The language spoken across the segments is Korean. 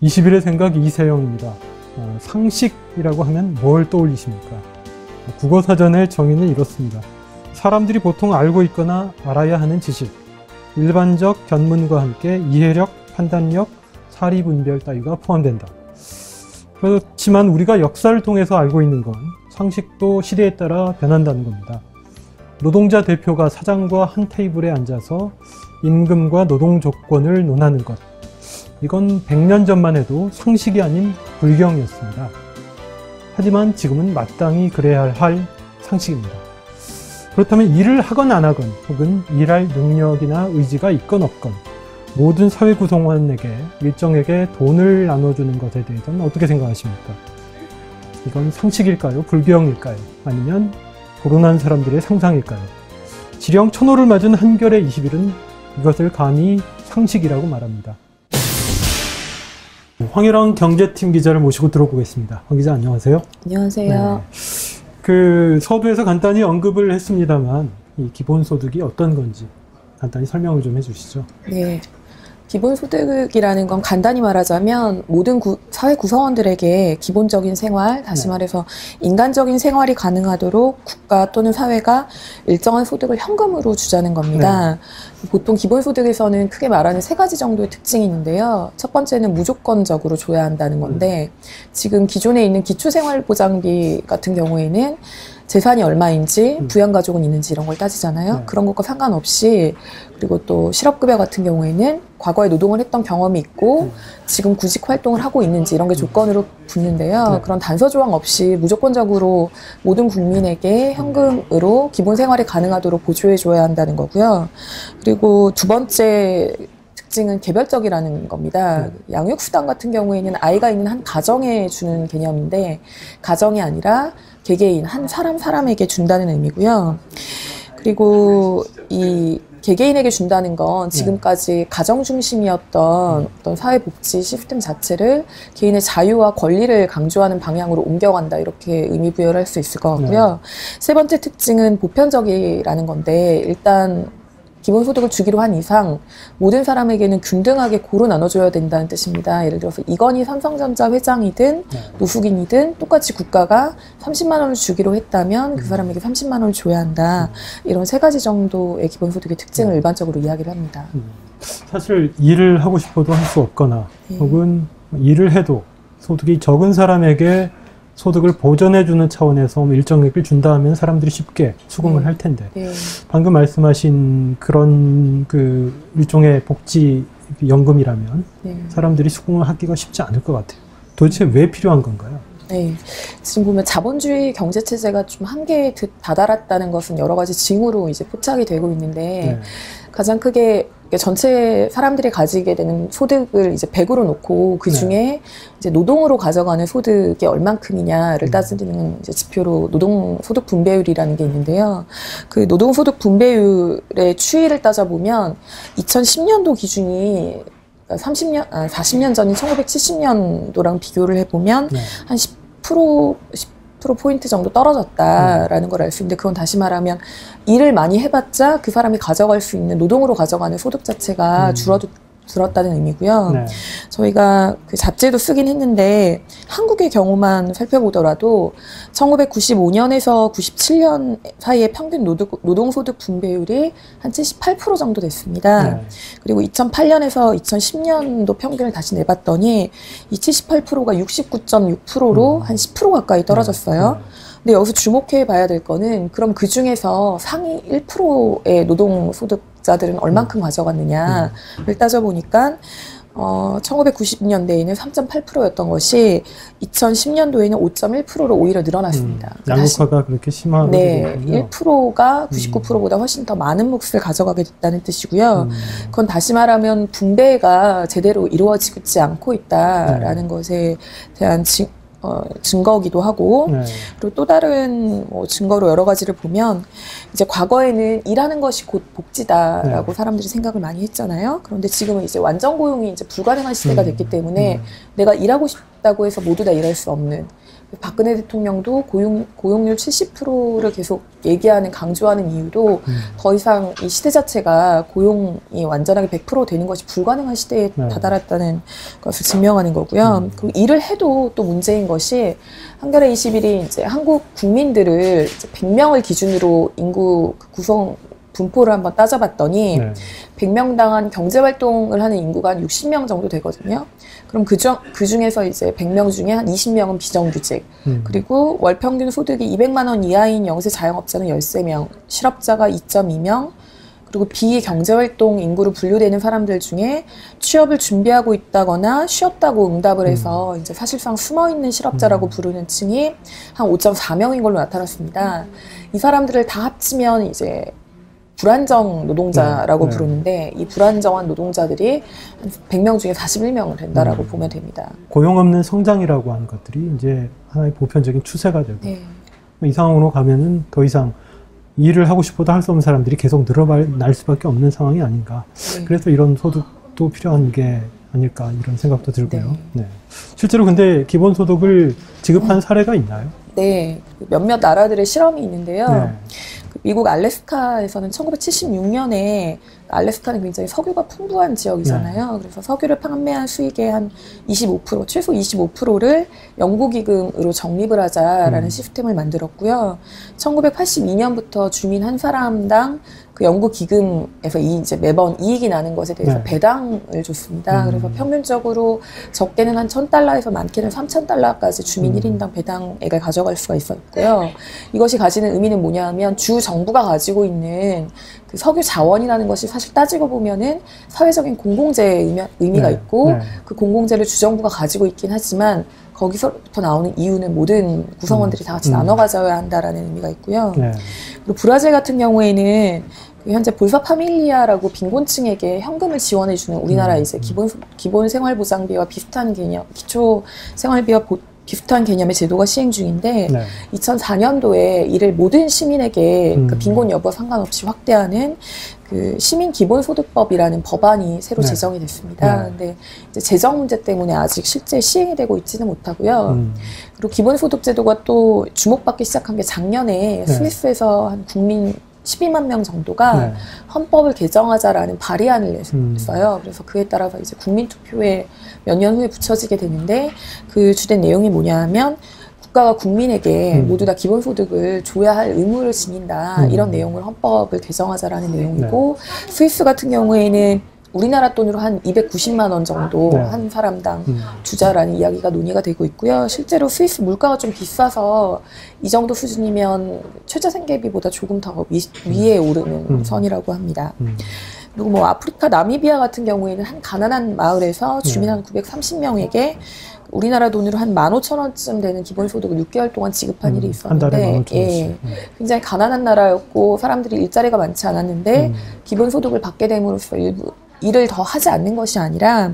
20일의 생각 이세영입니다. 상식이라고 하면 뭘 떠올리십니까? 국어사전의 정의는 이렇습니다. 사람들이 보통 알고 있거나 알아야 하는 지식, 일반적 견문과 함께 이해력, 판단력, 사리분별 따위가 포함된다. 그렇지만 우리가 역사를 통해서 알고 있는 건 상식도 시대에 따라 변한다는 겁니다. 노동자 대표가 사장과 한 테이블에 앉아서 임금과 노동 조건을 논하는 것. 이건 100년 전만 해도 상식이 아닌 불경이었습니다. 하지만 지금은 마땅히 그래야 할 상식입니다. 그렇다면 일을 하건 안 하건 혹은 일할 능력이나 의지가 있건 없건 모든 사회 구성원에게 일정에게 돈을 나눠주는 것에 대해서는 어떻게 생각하십니까? 이건 상식일까요? 불경일까요? 아니면 불운한 사람들의 상상일까요? 지령 1000호를 맞은 한겨레 20일은 이것을 감히 상식이라고 말합니다. 황유랑 경제팀 기자를 모시고 들어보겠습니다. 황 기자 안녕하세요. 안녕하세요. 네. 서두에서 간단히 언급을 했습니다만 이 기본소득이 어떤 건지 간단히 설명을 좀 해주시죠. 네. 기본소득이라는 건 간단히 말하자면 모든 사회 구성원들에게 기본적인 생활, 다시 말해서 인간적인 생활이 가능하도록 국가 또는 사회가 일정한 소득을 현금으로 주자는 겁니다. 네. 보통 기본소득에서는 크게 말하는 3가지 정도의 특징이 있는데요. 첫 번째는 무조건적으로 줘야 한다는 건데 지금 기존에 있는 기초생활보장비 같은 경우에는 재산이 얼마인지, 부양가족은 있는지 이런 걸 따지잖아요. 네. 그런 것과 상관없이 그리고 또 실업급여 같은 경우에는 과거에 노동을 했던 경험이 있고 지금 구직 활동을 하고 있는지 이런 게 조건으로 붙는데요. 네. 그런 단서 조항 없이 무조건적으로 모든 국민에게 현금으로 기본 생활이 가능하도록 보조해줘야 한다는 거고요. 그리고 두 번째 특징은 개별적이라는 겁니다. 양육수당 같은 경우에는 아이가 있는 한 가정에 주는 개념인데 가정이 아니라 개개인 한 사람에게 준다는 의미고요. 그리고 이 개개인에게 준다는 건 지금까지 가정 중심이었던 어떤 사회복지 시스템 자체를 개인의 자유와 권리를 강조하는 방향으로 옮겨간다 이렇게 의미 부여를 할 수 있을 것 같고요. 세 번째 특징은 보편적이라는 건데 일단 기본소득을 주기로 한 이상 모든 사람에게는 균등하게 고루 나눠줘야 된다는 뜻입니다. 예를 들어서 이건희 삼성전자 회장이든 노숙인이든 똑같이 국가가 30만 원을 주기로 했다면 그 사람에게 30만 원을 줘야 한다. 이런 3가지 정도의 기본소득의 특징을 일반적으로 이야기를 합니다. 사실 일을 하고 싶어도 할 수 없거나 혹은 일을 해도 소득이 적은 사람에게 소득을 보전해주는 차원에서 일정액을 준다 하면 사람들이 쉽게 수긍을 할 텐데 방금 말씀하신 그런 일종의 복지연금이라면 사람들이 수긍을 하기가 쉽지 않을 것 같아요. 도대체 왜 필요한 건가요? 네, 지금 보면 자본주의 경제체제가 좀 한계에 다다랐다는 것은 여러 가지 징후로 이제 포착이 되고 있는데 가장 크게 전체 사람들이 가지게 되는 소득을 이제 100으로 놓고 그 중에 이제 노동으로 가져가는 소득이 얼만큼이냐를 따지는 이제 지표로 노동소득 분배율이라는 게 있는데요. 그 노동소득 분배율의 추이를 따져보면 2010년도 기준이 40년 전인 1970년도랑 비교를 해보면 한 10%포인트 정도 떨어졌다라는 걸 알 수 있는데 그건 다시 말하면 일을 많이 해봤자 그 사람이 가져갈 수 있는 노동으로 가져가는 소득 자체가 줄었다는 의미고요. 저희가 그 잡지에도 쓰긴 했는데 한국의 경우만 살펴보더라도 1995년에서 97년 사이에 평균 노동소득 분배율이 한 78% 정도 됐습니다. 그리고 2008년에서 2010년도 평균을 다시 내봤더니 이 78%가 69.6%로 한 10% 가까이 떨어졌어요. 근데 여기서 주목해 봐야 될 거는 그럼 그 중에서 상위 1%의 노동소득자들은 얼만큼 가져갔느냐를 따져보니까 1990년대에는 3.8%였던 것이 2010년도에는 5.1%로 오히려 늘어났습니다. 양극화가 그렇게 심하게 네, 1%가 99%보다 훨씬 더 많은 몫을 가져가게 됐다는 뜻이고요. 그건 다시 말하면 분배가 제대로 이루어지지 않고 있다라는 것에 대한 증거이기도 하고 그리고 또 다른 증거로 여러 가지를 보면 이제 과거에는 일하는 것이 곧 복지다라고 사람들이 생각을 많이 했잖아요. 그런데 지금은 이제 완전 고용이 이제 불가능한 시대가 됐기 때문에 내가 일하고 싶다고 해서 모두 다 일할 수 없는 박근혜 대통령도 고용률 70%를 계속 얘기하는, 강조하는 이유도 더 이상 이 시대 자체가 고용이 완전하게 100% 되는 것이 불가능한 시대에 다다랐다는 것을 증명하는 거고요. 그리고 일을 해도 또 문제인 것이 한겨레 21이 이제 한국 국민들을 이제 100명을 기준으로 인구 구성 분포를 한번 따져봤더니 100명당 한 경제활동을 하는 인구가 한 60명 정도 되거든요. 그럼 그 중에서 이제 100명 중에 한 20명은 비정규직, 그리고 월 평균 소득이 200만 원 이하인 영세 자영업자는 13명, 실업자가 2.2명, 그리고 비경제활동 인구로 분류되는 사람들 중에 취업을 준비하고 있다거나 쉬었다고 응답을 해서 이제 사실상 숨어있는 실업자라고 부르는 층이 한 5.4명인 걸로 나타났습니다. 이 사람들을 다 합치면 이제 불안정 노동자라고 부르는데, 이 불안정한 노동자들이 한 100명 중에 41명은 된다라고 보면 됩니다. 고용 없는 성장이라고 하는 것들이 이제 하나의 보편적인 추세가 되고, 이 상황으로 가면은 더 이상 일을 하고 싶어도 할 수 없는 사람들이 계속 늘어날 수밖에 없는 상황이 아닌가. 그래서 이런 소득도 필요한 게 아닐까, 이런 생각도 들고요. 실제로 근데 기본소득을 지급한 사례가 있나요? 네, 몇몇 나라들의 실험이 있는데요. 미국 알래스카에서는 1976년에, 알래스카는 굉장히 석유가 풍부한 지역이잖아요. 그래서 석유를 판매한 수익의 한 25%, 최소 25%를 연구기금으로 적립을 하자라는 시스템을 만들었고요. 1982년부터 주민 한 사람당 그 연구기금에서 이제 매번 이익이 나는 것에 대해서 배당을 줬습니다. 그래서 평균적으로 적게는 한 $1,000에서 많게는 $3,000까지 주민 1인당 배당액을 가져갈 수가 있었고요. 이것이 가지는 의미는 뭐냐 하면, 주 정부가 가지고 있는 그 석유 자원이라는 것이 사실 따지고 보면은 사회적인 공공재의 의미가 있고, 그 공공재를 주정부가 가지고 있긴 하지만 거기서부터 나오는 이유는 모든 구성원들이 다 같이 나눠 가져야 한다라는 의미가 있고요. 그리고 브라질 같은 경우에는 현재 볼사 파밀리아라고 빈곤층에게 현금을 지원해주는 우리나라 이제 기본 생활보장비와 비슷한 개념, 기초 생활비와 비슷한 개념의 제도가 시행 중인데, 2004년도에 이를 모든 시민에게 그 빈곤 여부와 상관없이 확대하는 그 시민기본소득법이라는 법안이 새로 제정이 됐습니다. 근데 이제 재정 문제 때문에 아직 실제 시행이 되고 있지는 못하고요. 그리고 기본소득제도가 또 주목받기 시작한 게 작년에 스위스에서 한 국민 12만 명 정도가 헌법을 개정하자라는 발의안을 냈어요. 그래서 그에 따라서 이제 국민투표에 몇 년 후에 붙여지게 되는데, 그 주된 내용이 뭐냐 하면, 국가가 국민에게 모두 다 기본소득을 줘야 할 의무를 지닌다, 이런 내용을 헌법을 개정하자라는 내용이고, 스위스 같은 경우에는 우리나라 돈으로 한 290만 원 정도 한 사람당 주자라는 이야기가 논의가 되고 있고요. 실제로 스위스 물가가 좀 비싸서 이 정도 수준이면 최저생계비보다 조금 더 위에 오르는 선이라고 합니다. 그리고 뭐 아프리카 나미비아 같은 경우에는 한 가난한 마을에서 주민 한 930명에게 우리나라 돈으로 한 15,000원쯤 되는 기본소득을 6개월 동안 지급한 일이 있었는데, 한 달에 15,000원씩. 굉장히 가난한 나라였고 사람들이 일자리가 많지 않았는데 기본소득을 받게 됨으로써 일을 더 하지 않는 것이 아니라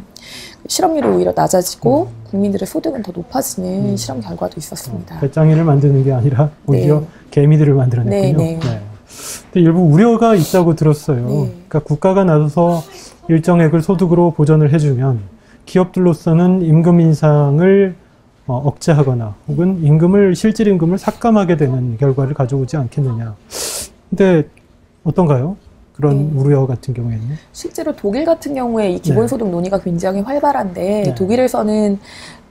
실업률이 오히려 낮아지고 국민들의 소득은 더 높아지는 실험 결과도 있었습니다. 배짱이를 만드는 게 아니라 오히려 개미들을 만들어냈군요. 근데 일부 우려가 있다고 들었어요. 그러니까 국가가 나서서 일정액을 소득으로 보전을 해주면 기업들로서는 임금 인상을 억제하거나 혹은 실질 임금을 삭감하게 되는 결과를 가져오지 않겠느냐. 근데 어떤가요? 그런 우려 같은 경우에는? 실제로 독일 같은 경우에 이 기본소득 논의가 굉장히 활발한데, 독일에서는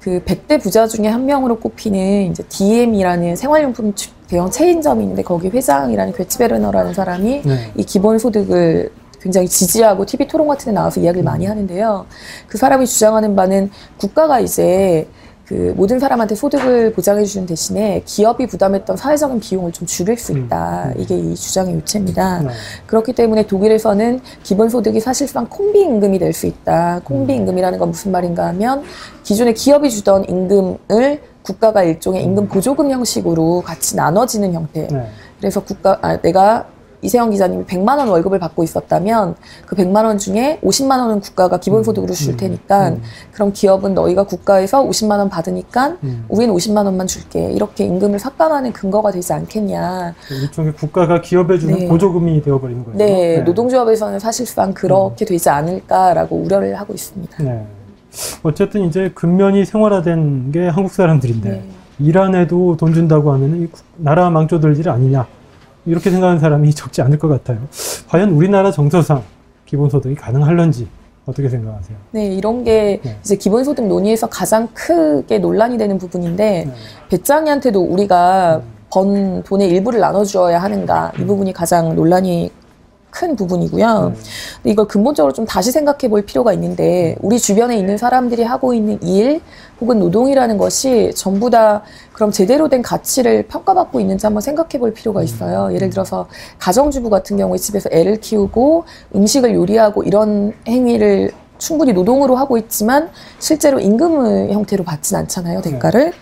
그 100대 부자 중에 한 명으로 꼽히는 이제 DM이라는 생활용품 대형 체인점이 있는데, 거기 회장이라는 괴츠베르너라는 사람이 이 기본소득을 굉장히 지지하고 TV 토론 같은 데 나와서 이야기를 많이 하는데요. 그 사람이 주장하는 바는 국가가 이제 그 모든 사람한테 소득을 보장해 주는 대신에 기업이 부담했던 사회적인 비용을 좀 줄일 수 있다. 이게 이 주장의 요체입니다. 그렇기 때문에 독일에서는 기본소득이 사실상 콤비임금이 될 수 있다. 콤비임금이라는 건 무슨 말인가 하면, 기존에 기업이 주던 임금을 국가가 일종의 임금 보조금 형식으로 같이 나눠지는 형태. 그래서 내가 이세영 기자님이 100만 원 월급을 받고 있었다면 그 100만 원 중에 50만 원은 국가가 기본소득으로 줄 테니까 그럼 기업은 너희가 국가에서 50만 원 받으니까 우리는 50만 원만 줄게. 이렇게 임금을 삭감하는 근거가 되지 않겠냐. 일종의 국가가 기업에 주는 보조금이 되어버리는 거예요. 노동조합에서는 사실상 그렇게 되지 않을까라고 우려를 하고 있습니다. 어쨌든 이제 근면이 생활화된 게 한국 사람들인데 이란에도 돈 준다고 하면 이 나라 망쳐들 일 아니냐 이렇게 생각하는 사람이 적지 않을 것 같아요. 과연 우리나라 정서상 기본소득이 가능할런지 어떻게 생각하세요? 네, 이런 게 네. 이제 기본소득 논의에서 가장 크게 논란이 되는 부분인데 네. 배짱이한테도 우리가 번 돈의 일부를 나눠주어야 하는가 이 부분이 가장 논란이 큰 부분이고요. 근데 이걸 근본적으로 좀 다시 생각해 볼 필요가 있는데 우리 주변에 있는 사람들이 하고 있는 일 혹은 노동이라는 것이 전부 다 그럼 제대로 된 가치를 평가받고 있는지 한번 생각해 볼 필요가 있어요. 예를 들어서 가정주부 같은 경우에 집에서 애를 키우고 음식을 요리하고 이런 행위를 충분히 노동으로 하고 있지만 실제로 임금의 형태로 받진 않잖아요, 대가를.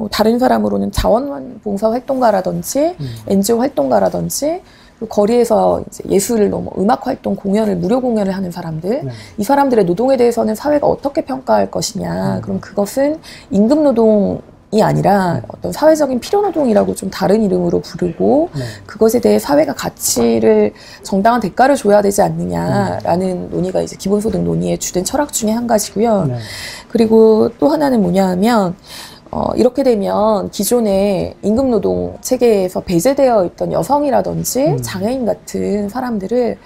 다른 사람으로는 자원봉사 활동가라든지 NGO 활동가라든지 그리고 거리에서 이제 예술을 넘어 음악 활동, 공연을 무료 공연을 하는 사람들, 이 사람들의 노동에 대해서는 사회가 어떻게 평가할 것이냐. 그럼 그것은 임금 노동이 아니라 어떤 사회적인 필요 노동이라고 좀 다른 이름으로 부르고 그것에 대해 사회가 가치를 정당한 대가를 줘야 되지 않느냐라는 논의가 이제 기본소득 논의의 주된 철학 중에 한 가지고요. 그리고 또 하나는 뭐냐 하면 이렇게 되면 기존의 임금노동 체계에서 배제되어 있던 여성이라든지 장애인 같은 사람들을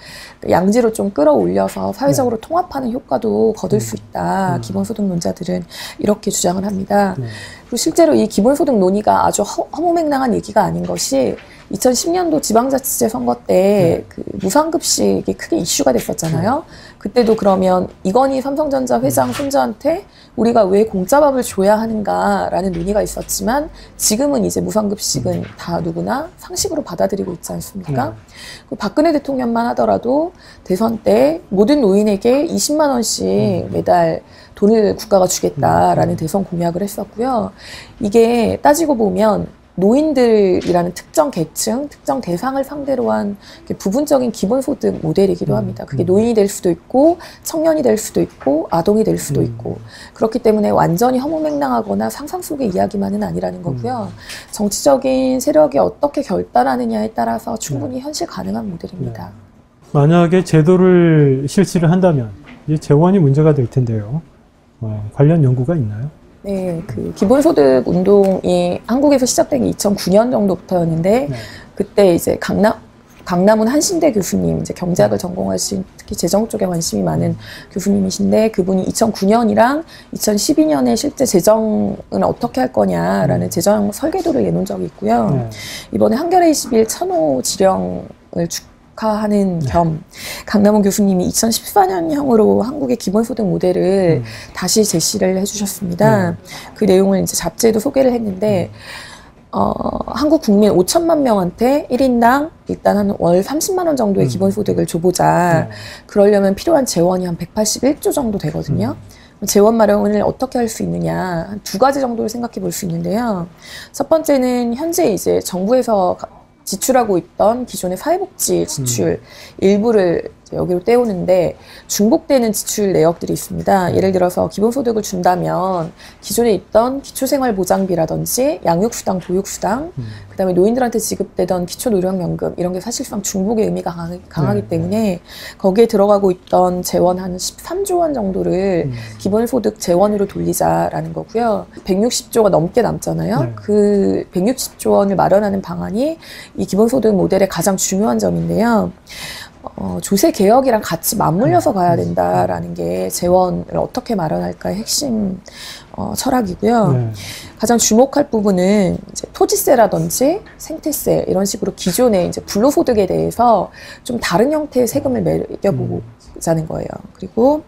양지로 좀 끌어올려서 사회적으로 통합하는 효과도 거둘 수 있다. 기본소득론자들은 이렇게 주장을 합니다. 그리고 실제로 이 기본소득 논의가 아주 허무맹랑한 얘기가 아닌 것이 2010년도 지방자치제 선거 때 그 무상급식이 크게 이슈가 됐었잖아요. 그때도 그러면 이건희 삼성전자 회장 손자한테 우리가 왜 공짜밥을 줘야 하는가라는 논의가 있었지만 지금은 이제 무상급식은 다 누구나 상식으로 받아들이고 있지 않습니까? 박근혜 대통령만 하더라도 대선 때 모든 노인에게 20만 원씩 매달 돈을 국가가 주겠다라는 대선 공약을 했었고요. 이게 따지고 보면 노인들이라는 특정 계층, 특정 대상을 상대로 한 부분적인 기본소득 모델이기도 합니다. 그게 노인이 될 수도 있고 청년이 될 수도 있고 아동이 될 수도 있고 그렇기 때문에 완전히 허무맹랑하거나 상상 속의 이야기만은 아니라는 거고요. 정치적인 세력이 어떻게 결단하느냐에 따라서 충분히 현실 가능한 모델입니다. 만약에 제도를 실시를 한다면 이 재원이 문제가 될 텐데요. 관련 연구가 있나요? 네, 그 기본소득 운동이 한국에서 시작된 게 2009년 정도부터였는데 그때 이제 강남훈 한신대 교수님, 이제 경제학을 전공하신 특히 재정 쪽에 관심이 많은 교수님이신데 그분이 2009년이랑 2012년에 실제 재정은 어떻게 할 거냐라는 재정 설계도를 내놓은 적이 있고요. 이번에 한겨레 21 천호 지령을 하는 겸 강남훈 교수님이 2014년형으로 한국의 기본소득 모델을 다시 제시를 해주셨습니다. 그 내용을 이제 잡지에도 소개를 했는데 한국 국민 5천만 명한테 1인당 일단 한 월 30만 원 정도의 기본소득을 줘보자. 그러려면 필요한 재원이 한 181조 정도 되거든요. 재원 마련을 어떻게 할 수 있느냐 한 두 가지 정도를 생각해 볼 수 있는데요. 첫 번째는 현재 이제 정부에서 지출하고 있던 기존의 사회복지 지출 일부를 여기로 떼우는데 중복되는 지출 내역들이 있습니다. 예를 들어서 기본소득을 준다면 기존에 있던 기초생활보장비라든지 양육수당, 보육수당, 그다음에 노인들한테 지급되던 기초노령연금 이런 게 사실상 중복의 의미가 강하기 때문에 거기에 들어가고 있던 재원 한 13조 원 정도를 기본소득 재원으로 돌리자라는 거고요. 160조가 넘게 남잖아요. 그 160조 원을 마련하는 방안이 이 기본소득 모델의 가장 중요한 점인데요. 조세 개혁이랑 같이 맞물려서 가야 된다라는 게 재원을 어떻게 마련할까의 핵심 철학이고요. 가장 주목할 부분은 이제 토지세라든지 생태세 이런 식으로 기존의 이제 불로소득에 대해서 좀 다른 형태의 세금을 매겨보자는 거예요. 그리고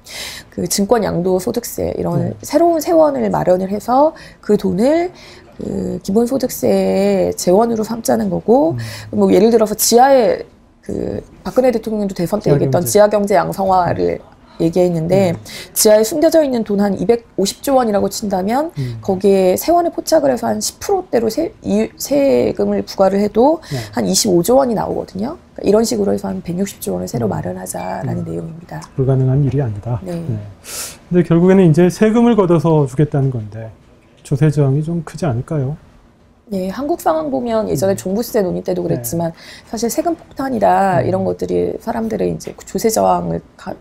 그 증권 양도소득세 이런 새로운 세원을 마련을 해서 그 돈을 그 기본소득세의 재원으로 삼자는 거고 뭐 예를 들어서 지하에 그 박근혜 대통령도 대선 때 얘기했던 지하경제 양성화를 얘기했는데 지하에 숨겨져 있는 돈 한 250조 원이라고 친다면 거기에 세원을 포착을 해서 한 10%대로 세금을 부과를 해도 한 25조 원이 나오거든요. 그러니까 이런 식으로 해서 한 160조 원을 새로 마련하자라는 내용입니다. 불가능한 일이 아니다. 근데 결국에는 이제 세금을 걷어서 주겠다는 건데 조세 저항이 좀 크지 않을까요? 예, 한국 상황 보면 예전에 종부세 논의 때도 그랬지만 사실 세금 폭탄이다 이런 것들이 사람들의 이제 조세 저항을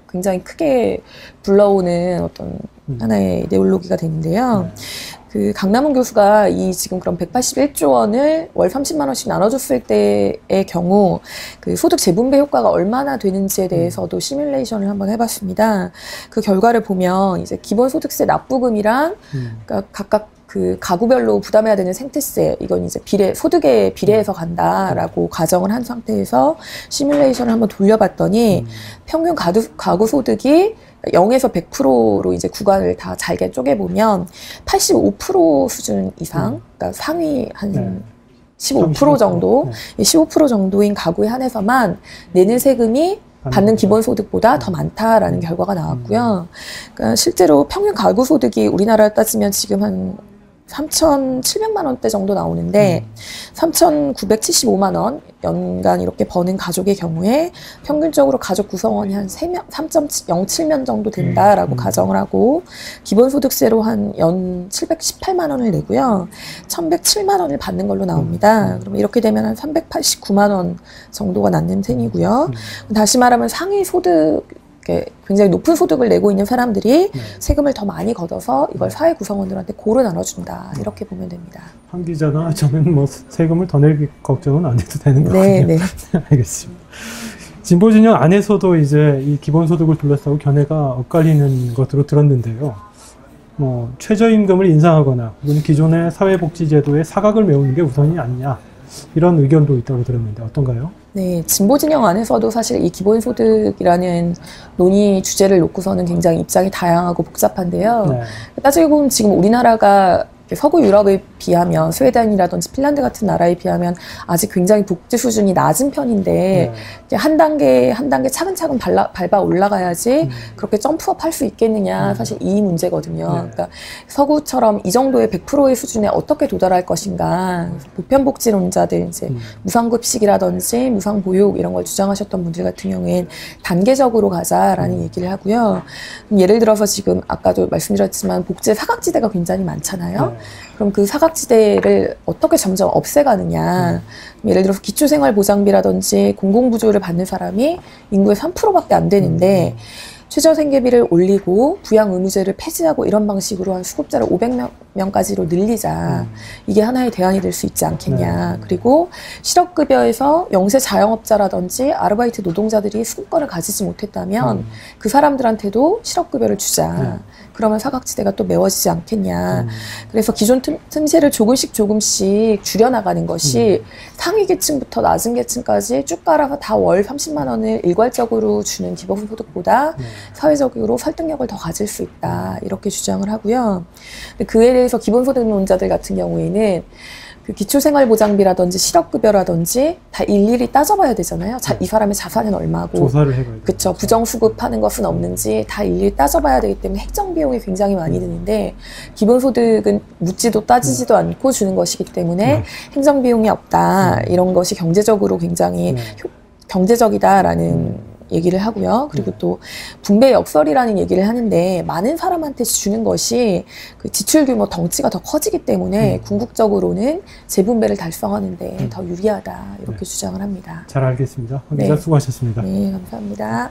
굉장히 크게 불러오는 어떤 하나의 이데올로기가 되는데요. 그 강남훈 교수가 이 지금 그럼 181조 원을 월 30만 원씩 나눠줬을 때의 경우 그 소득 재분배 효과가 얼마나 되는지에 대해서도 시뮬레이션을 한번 해봤습니다. 그 결과를 보면 이제 기본소득세 납부금이랑 그러니까 각각 그 가구별로 부담해야 되는 생태세, 이건 이제 소득에 비례해서 간다라고 가정을 한 상태에서 시뮬레이션을 한번 돌려봤더니 평균 가구 소득이 0에서 100%로 이제 구간을 다 잘게 쪼개보면 85% 수준 이상, 그러니까 상위 한 15% 정도, 15% 정도인 가구에 한해서만 내는 세금이 받는 기본소득보다 더 많다라는 결과가 나왔고요. 그러니까 실제로 평균 가구 소득이 우리나라를 따지면 지금 한 3,700만 원대 정도 나오는데 3,975만 원 연간 이렇게 버는 가족의 경우에 평균적으로 가족 구성원이 한 3명, 3.07명 정도 된다라고 가정을 하고 기본소득세로 한 연 718만 원을 내고요. 1,107만 원을 받는 걸로 나옵니다. 그럼 이렇게 되면 한 389만 원 정도가 남는 셈이고요. 다시 말하면 상위 소득 굉장히 높은 소득을 내고 있는 사람들이 세금을 더 많이 걷어서 이걸 사회 구성원들한테 고루 나눠준다 이렇게 보면 됩니다. 한 기자나 저는 뭐 세금을 더 낼 걱정은 안 해도 되는 거군요. 네. 알겠습니다. 진보 진영 안에서도 이제 이 기본소득을 둘러싸고 견해가 엇갈리는 것으로 들었는데요. 뭐 최저임금을 인상하거나 혹은 기존의 사회복지제도의 사각을 메우는 게 우선이 아니냐 이런 의견도 있다고 들었는데 어떤가요? 네, 진보 진영 안에서도 사실 이 기본소득이라는 논의 주제를 놓고서는 굉장히 입장이 다양하고 복잡한데요. 따지고 보면 지금 우리나라가 서구 유럽에 비하면 스웨덴이라든지 핀란드 같은 나라에 비하면 아직 굉장히 복지 수준이 낮은 편인데 한 단계 한 단계 차근차근 밟아 올라가야지 그렇게 점프업 할 수 있겠느냐 사실 이 문제거든요. 그러니까 서구처럼 이 정도의 100%의 수준에 어떻게 도달할 것인가 보편복지론자들 이제 무상급식이라든지 무상보육 이런 걸 주장하셨던 분들 같은 경우엔 단계적으로 가자라는 얘기를 하고요. 예를 들어서 지금 아까도 말씀드렸지만 복지의 사각지대가 굉장히 많잖아요. 그럼 그 사각지대를 어떻게 점점 없애가느냐. 예를 들어서 기초생활보장비라든지 공공부조를 받는 사람이 인구의 3%밖에 안 되는데 최저생계비를 올리고 부양의무제를 폐지하고 이런 방식으로 한 수급자를 500명까지로 늘리자. 이게 하나의 대안이 될 수 있지 않겠냐. 그리고 실업급여에서 영세 자영업자라든지 아르바이트 노동자들이 수급권을 가지지 못했다면 그 사람들한테도 실업급여를 주자. 그러면 사각지대가 또 메워지지 않겠냐. 그래서 기존 틈새를 조금씩 줄여나가는 것이 상위 계층부터 낮은 계층까지 쭉 깔아서 다 월 30만 원을 일괄적으로 주는 기본소득보다 사회적으로 설득력을 더 가질 수 있다. 이렇게 주장을 하고요. 그에 대해서 기본소득론자들 같은 경우에는 그 기초생활보장비라든지 실업급여라든지 다 일일이 따져봐야 되잖아요. 이 사람의 자산은 얼마고 조사를 해봐야 돼요. 그렇죠. 부정수급하는 것은 없는지 다 일일이 따져봐야 되기 때문에 행정비용이 굉장히 많이 드는데 기본소득은 묻지도 따지지도 않고 주는 것이기 때문에 행정비용이 없다. 이런 것이 경제적으로 굉장히 경제적이다라는 얘기를 하고요. 그리고 또 분배 역설이라는 얘기를 하는데 많은 사람한테 주는 것이 그 지출 규모 덩치가 더 커지기 때문에 궁극적으로는 재분배를 달성하는 데 더 유리하다. 이렇게 주장을 합니다. 잘 알겠습니다. 황 기자 수고하셨습니다. 네, 감사합니다.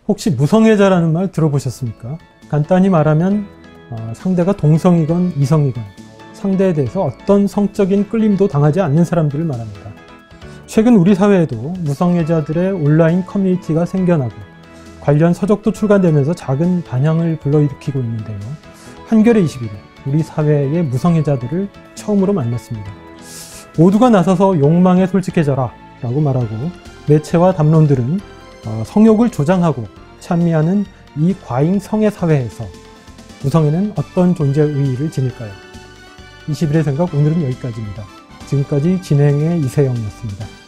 혹시 무성애자라는 말 들어보셨습니까? 간단히 말하면 상대가 동성이건 이성이건 상대에 대해서 어떤 성적인 끌림도 당하지 않는 사람들을 말합니다. 최근 우리 사회에도 무성애자들의 온라인 커뮤니티가 생겨나고 관련 서적도 출간되면서 작은 반향을 불러일으키고 있는데요. 한겨레 21일 우리 사회의 무성애자들을 처음으로 만났습니다. 모두가 나서서 욕망에 솔직해져라 라고 말하고 매체와 담론들은 성욕을 조장하고 찬미하는 이 과잉 성애 사회에서 무성애는 어떤 존재 의의를 지닐까요? 21의 생각 오늘은 여기까지입니다. 지금까지 진행의 이세영이었습니다.